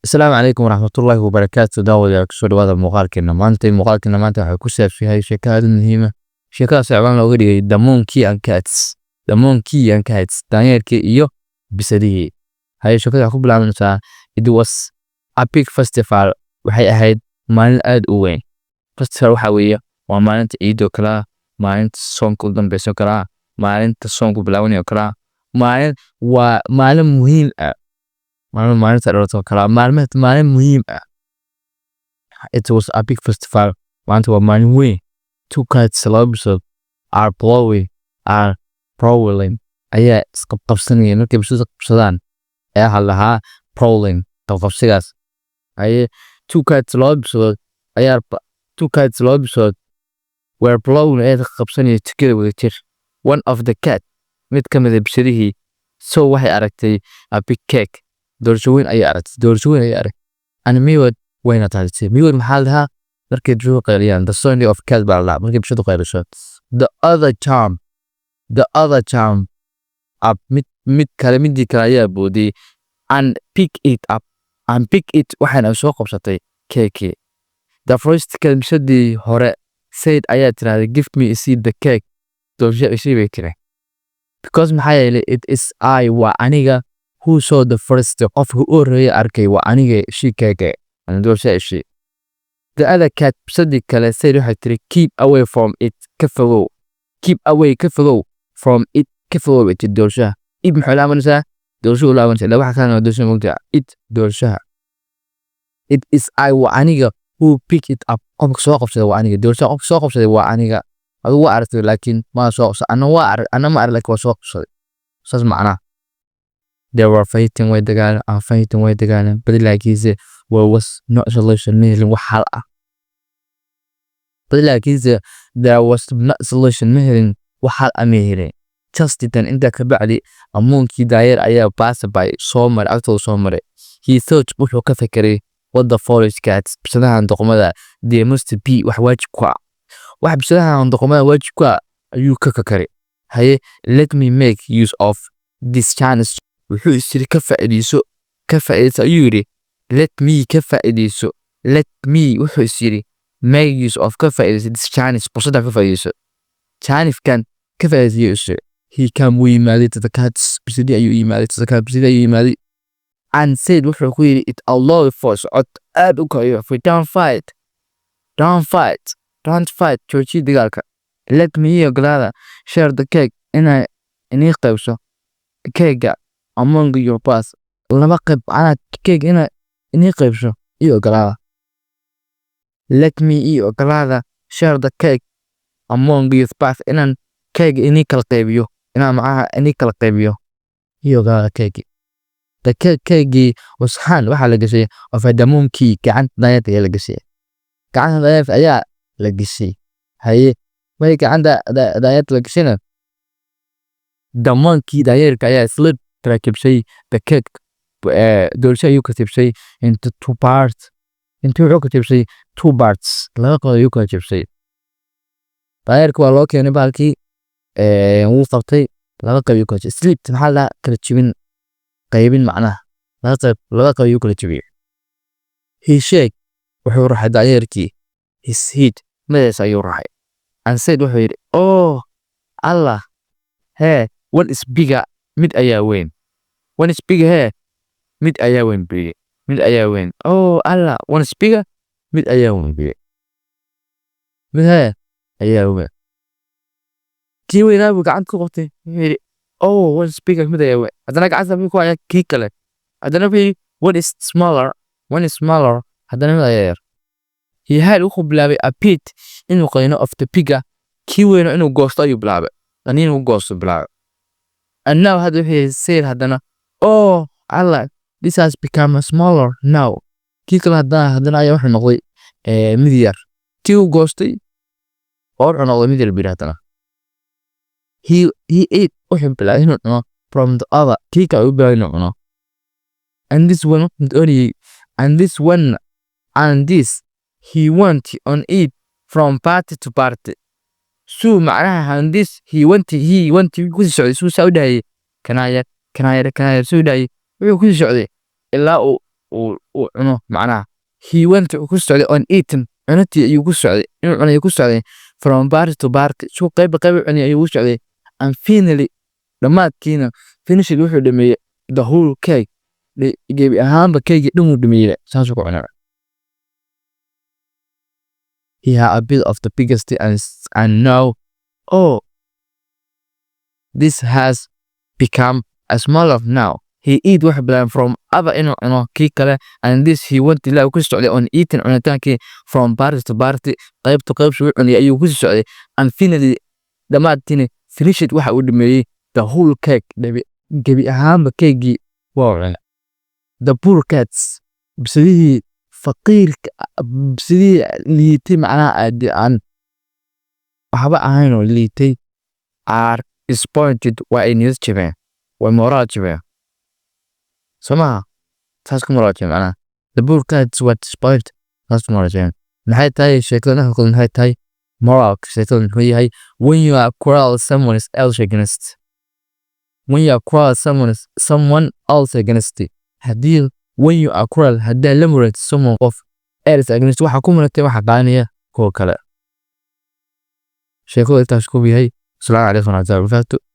السلام عليكم ورحمة الله وبركاته داود soo dhawaada muuqaalkeena maanta waxaa ku saabsan yahay sheeko aad u muhiima sheekadaas ciwaan looga dhigay The Monkey and Cats daanyeerkii iyo bisadihii haye sheekada waxaa ku bilaabanaysaa it was a big festival waxay ahayd maalin aad u weyn festival waxa weeye waa maalinta ciidoo kala maalinta soonka u dambeyso kala maalinta soonku bilaabanayo kala maalin muhiim ah maalinta dhalashada kala maalin muhiim ah it was a big festival maanta waa maalin weyn two cats laba bisood are prowling ayaa isqabsanayeen markay bisada qabsadaan ayaa halahaa prowling qabsigaas aye two cats laba bisood were prowling ayaa qabsanayeen together with a one of the cat mid ka mid ah bisadihii so waxay aragtay a big cake doorshooyin ayay aragtay ana miwad wayna tahay miwad maxaa lahaa markay jooga qayliyaan the sound of cat baa la markay bishadu qaylisho the other charm up mid kale midii kale ayaa boodiyay and pick it waxaana soo qabsatay cake the first cat bishadii hore said ayaa tiraahday give me the cake doorsho isii bay tiri because maxaa yeelay it is I waa aniga who saw the first qofka u horeeyay arkay waa aniga Sheeko aan doorsho isii the other cat bisadii kale said waxay tiri keep away from it ka fogow from it ka fogow it doorshaha ib maxay laabanaysaa doorsho laabanaysaa la waxa kana doorsho mugta it doorshaha it is I waa aniga who pick it up qofka soo qabsaday waa aniga doorshaha qofka soo qabsaday waa aniga adu waa aragtay laakiin ma soo qabsaday ana ma arag waa soo qabsaday saas macna they were fighting way dagaalan but like is was not solution mehelin wax hal ah but like is there was not solution mehelin wax hal ah mehelin just then inta ka bacdi amuunkii daayeer ayaa by soo maray he thought wuxuu ka fikiray what the forest cats bisadahan doqomada they must be wax waajib ku ah wax bisadahan doqomada waajib ku ah ayuu ka fikiray haye let me make use of this chance wuxuu isiri ka faa'iideyso ayuu yiri let me wuxuu isiri make use of ka faa'iideyso this chance fursada ka faa'iideyso chanifkan ka faa'iideyso he came we yimaadey to the cats bisadii ayuu yimaadey and said wuxuu ku yiri it allow for cod aad u kayo for don't fight jooji dagaalka let me ogolaada share the cake inay qaybso cake among your path laba qayb ana cake inay qaybso iyo ogolaada let me ogolaada share the cake among your path inaan cake inay kala qaybiyo iyo ogolaada cake the cake was hand waxa la gashay of the monkey gacanta daayad ayaa la gashay haye way gacanta daayad la gashayna the monkey daayeerka ayaa slid rakibsay the cake doorsho ayuu katibsay into two parts laba qayb ayuu kala jabsay daayeerka waa loo keenay baalkii wuu qabtay laba qayb ayuu kala jabsay slip maxaa la kala jibin qaybin macnaha laba qayb ayuu kala jabiyay he shake wuxuu raxay daayeerkii his head madax ayuu raxay and said wuxuu yiri oh Allah hey what is bigger mid ayaa weyn mid ayaa weyn oh Allah one is bigger mid ayaa weyn kii weynaa buu gacanta ku qabtay yiri oh one is bigger mid ayaa weyn hadana gacanta ku ayaa kii kale hadana yiri one is smaller hadana mid ayaa yar he had wuxuu bilaabay a pit inuu qayno of the bigger kii weynaa inuu goosto ayuu bilaabay and now had he said hadana oh Allah this has become smaller now kii kale hadana ayaa wuxuu noqday mid yar tii uu goostay oo noqday mid yar hadana he ate wuxuu bilaabay inuu cuno from the other kii kale uu bilaabay inuu cuno and this he went on it from party to party so macnaha and this he went ku socday soo saudhay kanaya soo dhaay wuxuu ku socday ilaa uu uu cuno macnaha he went ku socday on eating cunati ayuu ku socday inuu cunay ku socday from party to party soo qayb cunay ayuu ku socday and finally dhamaadkiina finishing wuxuu dhameeyay the whole cake gebi ahaanba cake dhan dhameeyay saas ku cunay he had a bit of the biggest and now oh this has become a smaller now he eat wax badan from other inuu kii kale and this he went to ku socday on eating cunitaankii from party to party qayb to qayb soo cunay ayuu ku socday and finally dhamaadkiina finished waxa uu dhameeyay the whole cake gebi ahaanba cake wow the poor cats bisidii faqiirka bisidii liitay macnaha aan waxba ahayn oo liitay are disappointed waa inay jabeen waa moral jabeen soma taas ku moral jabeen macnaha the poor cats were disappointed taas ku moral jabeen maxay tahay sheekada halkan maxay tahay moral sheekada wuxuu yahay when you are quarrel someone else against when you are quarrel someone else against hadii when you are quarrel hadaa la murad someone of else against waxa ku muratay waxa qaanaya koo kale sheekada taas ku yahay salaamu calaykum wa rahmatullahi wa barakatuh